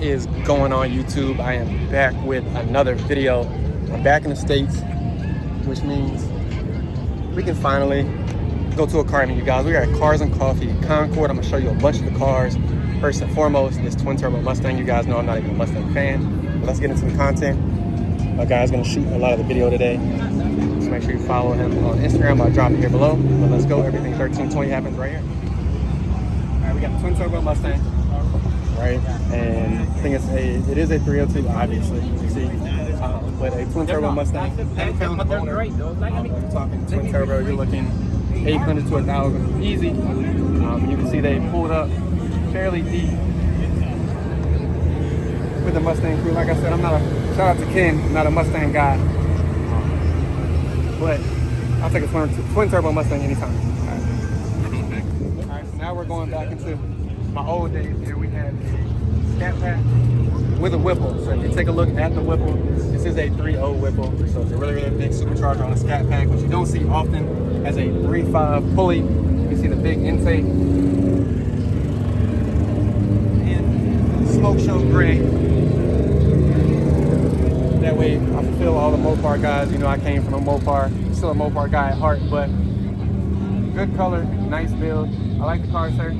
What is going on, YouTube? I am back with another video. I'm back in the States, which means we can finally go to a car meet, you guys. We are at Cars and Coffee Concord. I'm gonna show you a bunch of the cars. First and foremost, this twin turbo Mustang. You guys know I'm not even a Mustang fan, but let's get into the content. My guy's gonna shoot a lot of the video today, so make sure you follow him on Instagram. I'll drop it here below. But let's go. Everything 1320 happens right here. All right, we got the twin turbo Mustang, right? And I think it is a 302, obviously. You see, but a twin turbo Mustang. Haven't found the owner. You're talking twin turbo. You're looking 800 to 1,000 easy. You can see they pulled up fairly deep with the Mustang crew. Like I said, I'm not a shout out to Ken. I'm not a Mustang guy, but I'll take a twin turbo Mustang anytime. All right, so now we're going back into my old days. Here we have a Scat Pack with a Whipple. So if you take a look at the Whipple, this is a 3.0 Whipple. So it's a really, really big supercharger on a Scat Pack, which you don't see often. As a 3.5 pulley. You can see the big intake. And smoke show gray. That way I fulfill all the Mopar guys. You know, I came from a Mopar. I'm still a Mopar guy at heart, but good color, nice build. I like the car, sir.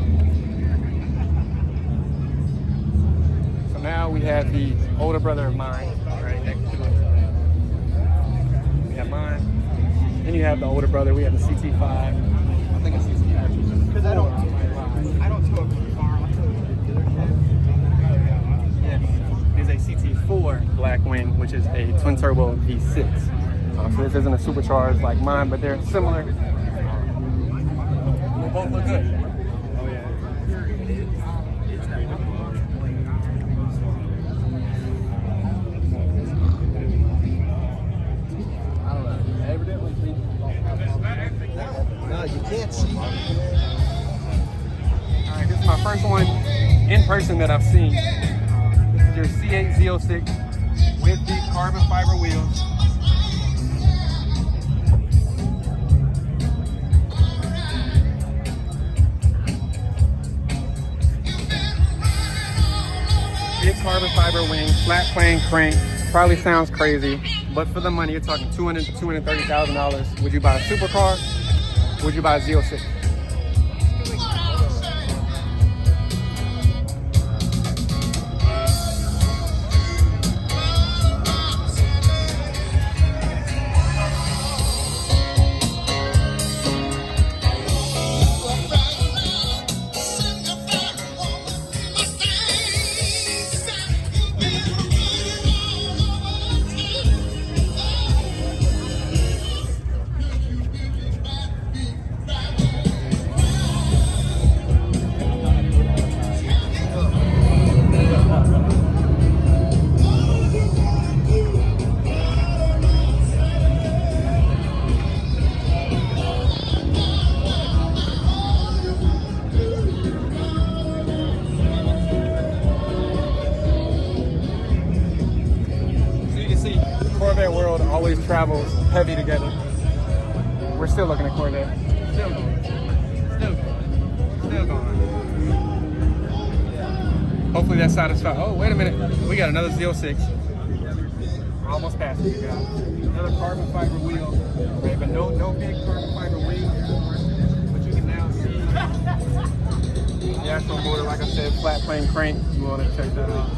So now we have the older brother of mine right next to it. We have mine. Then you have the older brother. We have the CT5. I think it's CT5. Because I don't tow a car. Yes, it's a CT4 Blackwing, which is a twin turbo V6. So this isn't a supercharged like mine, but they're similar. They both look good. Oh yeah. No, you can't see. Alright, this is my first one in person that I've seen. This is your C8 Z06 with the carbon fiber wheels. Big carbon fiber wing, flat plane crank. Probably sounds crazy, but for the money, you're talking $200,000 to $230,000. Would you buy a supercar? Would you buy a Z06? Corvette world always travels heavy together. We're still looking at Corvette. Still going. Still going. Hopefully that satisfies. Oh, wait a minute. We got another Z06. We're almost past it, you guys. Another carbon fiber wheel. Right, but no big carbon fiber wheel. But you can now see the actual motor. Like I said, flat plane crank. You want to check that out.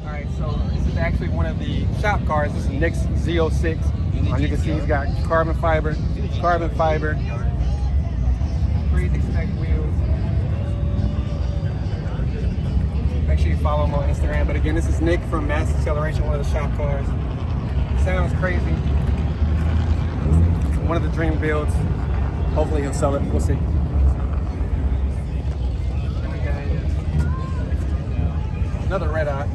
Alright, so this is actually one of the shop cars. This is Nick's Z06. You can see he's got carbon fiber, crazy spec wheels. Make sure you follow him on Instagram. But again, this is Nick from Mass Acceleration, one of the shop cars. Sounds crazy. One of the dream builds. Hopefully he'll sell it. We'll see. Another red eye.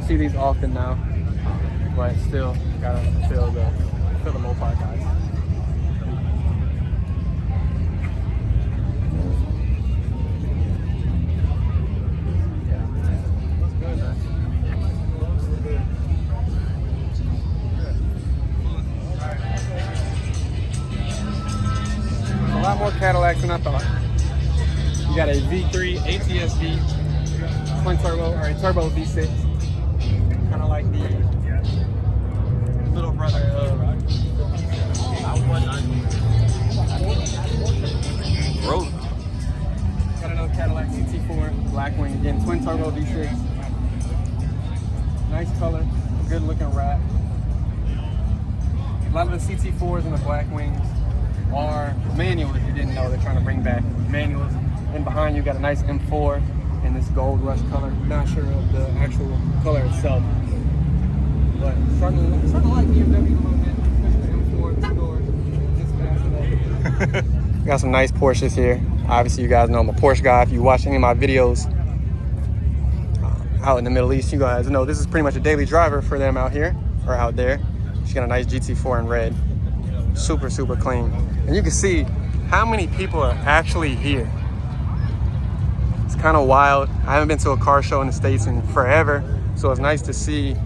See these often now, but still gotta feel the Mopar guys. Yeah. Cadillacs than I thought. You got a V3 ATS-V, twin turbo, or a turbo V6. Kind of like the little brother of Bro. Got another Cadillac CT4, Blackwing, again, twin turbo V6. Nice color, good looking wrap. A lot of the CT4s and the Blackwings are manual, if you didn't know. They're trying to bring back manuals. And behind you got a nice M4 in this gold rust color. Not sure of the actual color itself, but starting to like BMW a little bit, especially the M4, the doors, just fast. We got some nice Porsches here. Obviously, you guys know I'm a Porsche guy. If you watch any of my videos out in the Middle East, you guys know this is pretty much a daily driver for them out here or out there. She got a nice GT4 in red. Super, super clean. And you can see how many people are actually here. It's kind of wild. I haven't been to a car show in the States in forever, so it's nice to see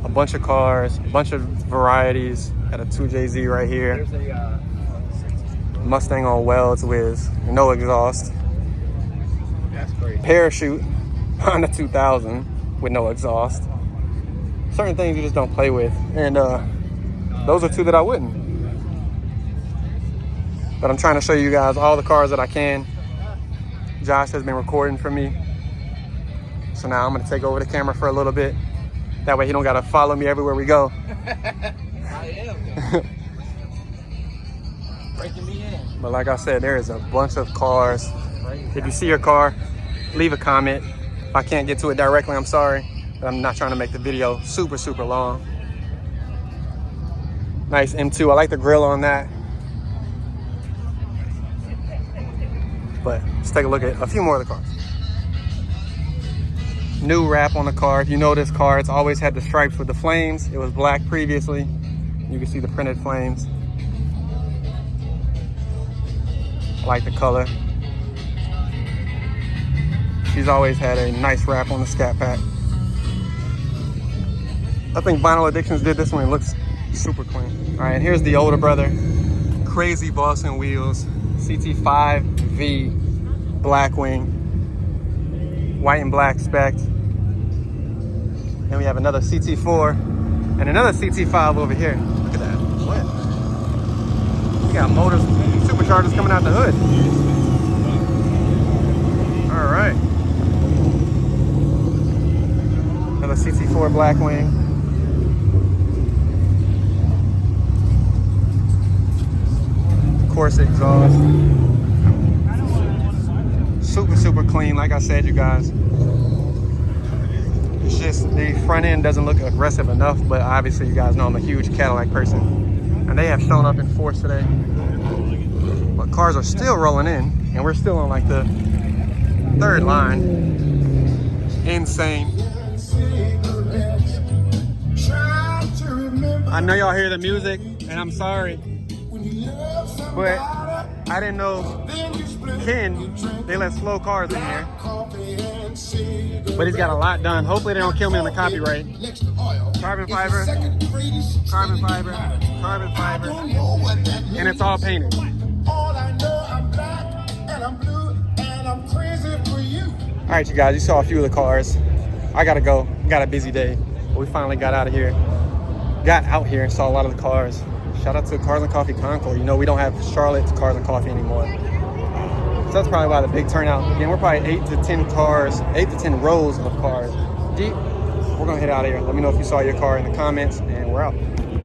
a bunch of cars, a bunch of varieties. Got a 2JZ right here. There's a Mustang on welds with no exhaust. That's crazy. Parachute on the 2000 with no exhaust. Certain things you just don't play with, and those are two that I wouldn't. But I'm trying to show you guys all the cars that I can. Josh has been recording for me, so now I'm gonna take over the camera for a little bit. That way he don't gotta follow me everywhere we go. I am. Breaking me in. But like I said, there is a bunch of cars. If you see your car, leave a comment. If I can't get to it directly, I'm sorry, but I'm not trying to make the video super, super long. Nice M2, I like the grill on that. But let's take a look at a few more of the cars. New wrap on the car. If you know this car, it's always had the stripes with the flames. It was black previously. You can see the printed flames. I like the color. She's always had a nice wrap on the Scat Pack. I think Vinyl Addictions did this one. It looks super clean. All right, here's the older brother. Crazy Boston wheels. CT5V Blackwing. White and black spec. Then we have another CT4 and another CT5 over here. Look at that. What? We got motors, superchargers coming out the hood. All right. Another CT4 Blackwing. Course exhaust. Super, super clean. Like I said, you guys, it's just the front end doesn't look aggressive enough, but obviously you guys know I'm a huge Cadillac person, and they have shown up in force today. But cars are still rolling in, and we're still on like the third line. Insane. I know y'all hear the music, and I'm sorry, but I didn't know Ken, they let slow cars in here. But he's got a lot done. Hopefully they don't kill me on the copyright. Carbon fiber, carbon fiber, carbon fiber, and it's all painted. All right, you guys, you saw a few of the cars. I gotta go, got a busy day. But we finally got out here and saw a lot of the cars. Shout out to Cars and Coffee Concord. You know, we don't have Charlotte's Cars and Coffee anymore. So that's probably why the big turnout. Again, we're probably 8 to 10 cars, 8 to 10 rows of cars deep. We're gonna head out of here. Let me know if you saw your car in the comments, and we're out.